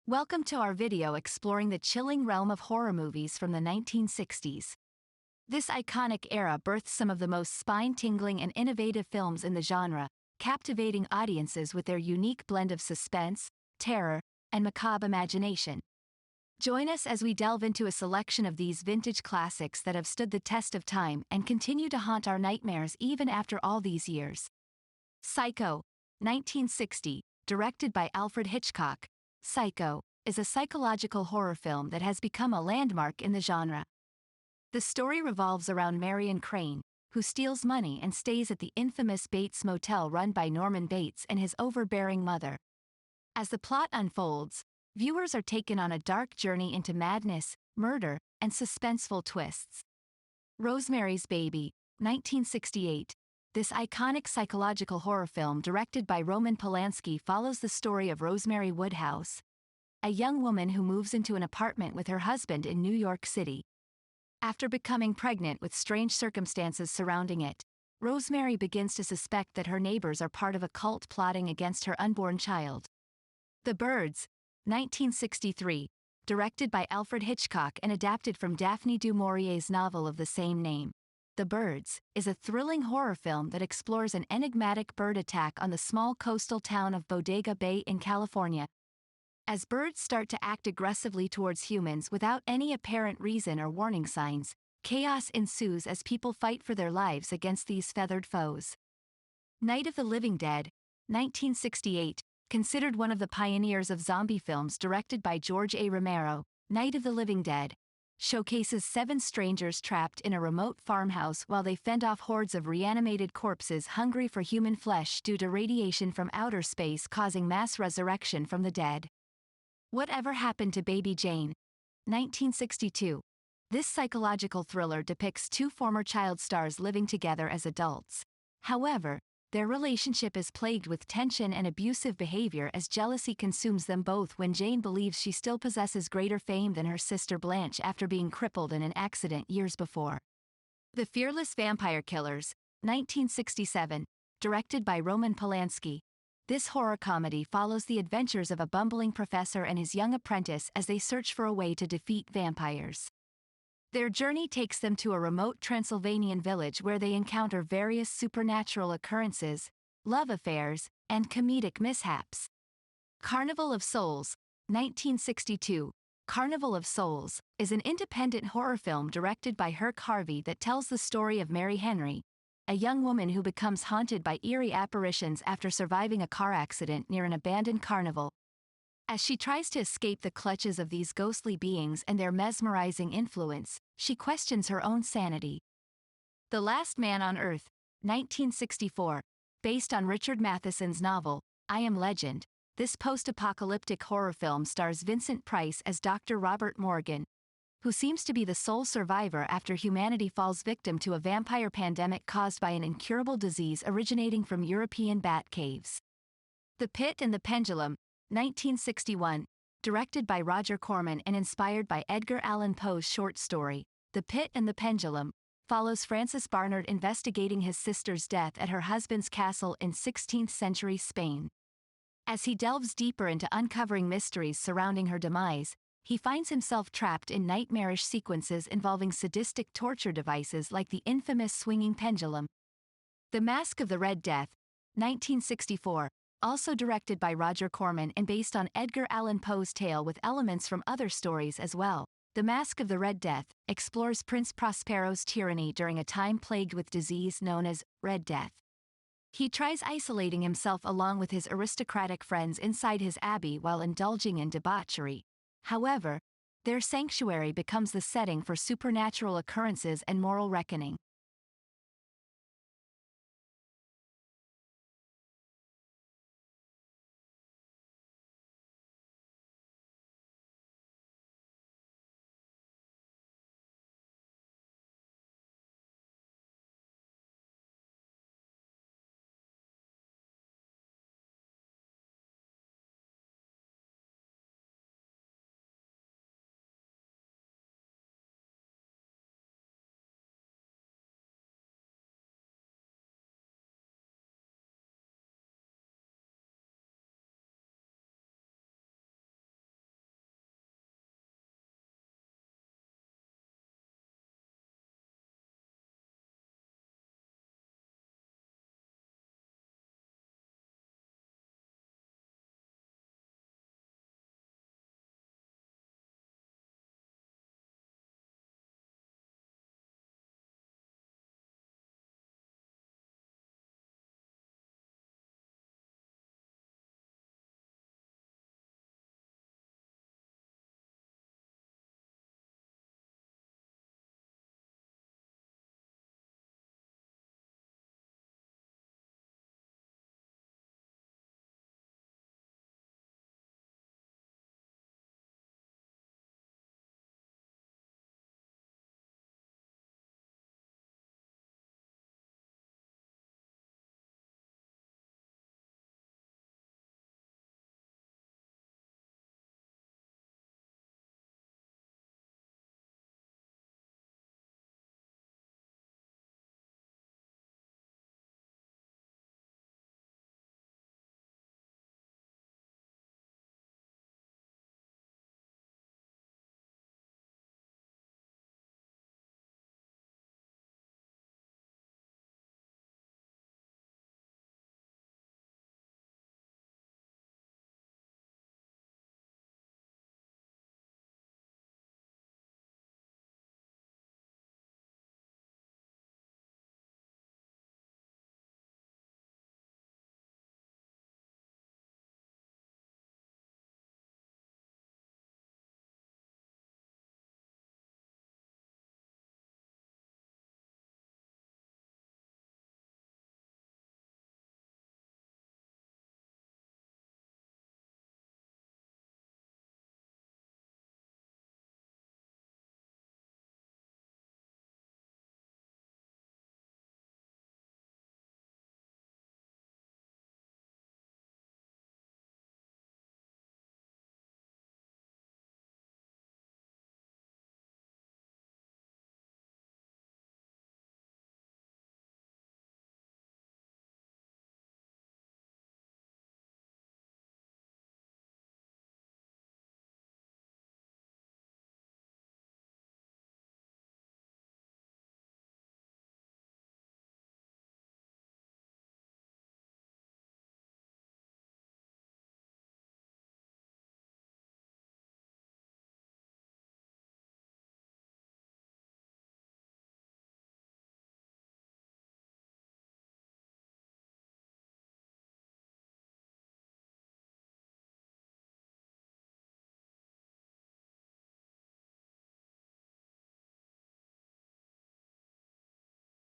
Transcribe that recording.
Welcome to our video exploring the chilling realm of horror movies from the 1960s. This iconic era birthed some of the most spine-tingling and innovative films in the genre, captivating audiences with their unique blend of suspense, terror, and macabre imagination. Join us as we delve into a selection of these vintage classics that have stood the test of time and continue to haunt our nightmares even after all these years. Psycho, 1960, directed by Alfred Hitchcock. Psycho is a psychological horror film that has become a landmark in the genre. The story revolves around Marion Crane, who steals money and stays at the infamous Bates Motel run by Norman Bates and his overbearing mother. As the plot unfolds, viewers are taken on a dark journey into madness, murder, and suspenseful twists. Rosemary's Baby, 1968. This iconic psychological horror film directed by Roman Polanski follows the story of Rosemary Woodhouse, a young woman who moves into an apartment with her husband in New York City. After becoming pregnant with strange circumstances surrounding it, Rosemary begins to suspect that her neighbors are part of a cult plotting against her unborn child. The Birds, 1963, directed by Alfred Hitchcock and adapted from Daphne du Maurier's novel of the same name. The Birds is a thrilling horror film that explores an enigmatic bird attack on the small coastal town of Bodega Bay in California. As birds start to act aggressively towards humans without any apparent reason or warning signs, chaos ensues as people fight for their lives against these feathered foes. Night of the Living Dead, 1968, considered one of the pioneers of zombie films directed by George A. Romero. Night of the Living Dead showcases 7 strangers trapped in a remote farmhouse while they fend off hordes of reanimated corpses hungry for human flesh due to radiation from outer space causing mass resurrection from the dead. Whatever Happened to Baby Jane, 1962. This psychological thriller depicts 2 former child stars living together as adults. However, their relationship is plagued with tension and abusive behavior as jealousy consumes them both when Jane believes she still possesses greater fame than her sister Blanche after being crippled in an accident years before. The Fearless Vampire Killers, 1967, directed by Roman Polanski. This horror comedy follows the adventures of a bumbling professor and his young apprentice as they search for a way to defeat vampires. Their journey takes them to a remote Transylvanian village where they encounter various supernatural occurrences, love affairs, and comedic mishaps. Carnival of Souls, 1962. Carnival of Souls is an independent horror film directed by Herc Harvey that tells the story of Mary Henry, a young woman who becomes haunted by eerie apparitions after surviving a car accident near an abandoned carnival. As she tries to escape the clutches of these ghostly beings and their mesmerizing influence, she questions her own sanity. The Last Man on Earth, 1964. Based on Richard Matheson's novel, I Am Legend, this post-apocalyptic horror film stars Vincent Price as Dr. Robert Morgan, who seems to be the sole survivor after humanity falls victim to a vampire pandemic caused by an incurable disease originating from European bat caves. The Pit and the Pendulum, 1961, directed by Roger Corman and inspired by Edgar Allan Poe's short story, The Pit and the Pendulum, follows Francis Barnard investigating his sister's death at her husband's castle in 16th-century Spain. As he delves deeper into uncovering mysteries surrounding her demise, he finds himself trapped in nightmarish sequences involving sadistic torture devices like the infamous swinging pendulum. The Mask of the Red Death, 1964, also directed by Roger Corman and based on Edgar Allan Poe's tale with elements from other stories as well. The Mask of the Red Death explores Prince Prospero's tyranny during a time plagued with disease known as Red Death. He tries isolating himself along with his aristocratic friends inside his abbey while indulging in debauchery. However, their sanctuary becomes the setting for supernatural occurrences and moral reckoning.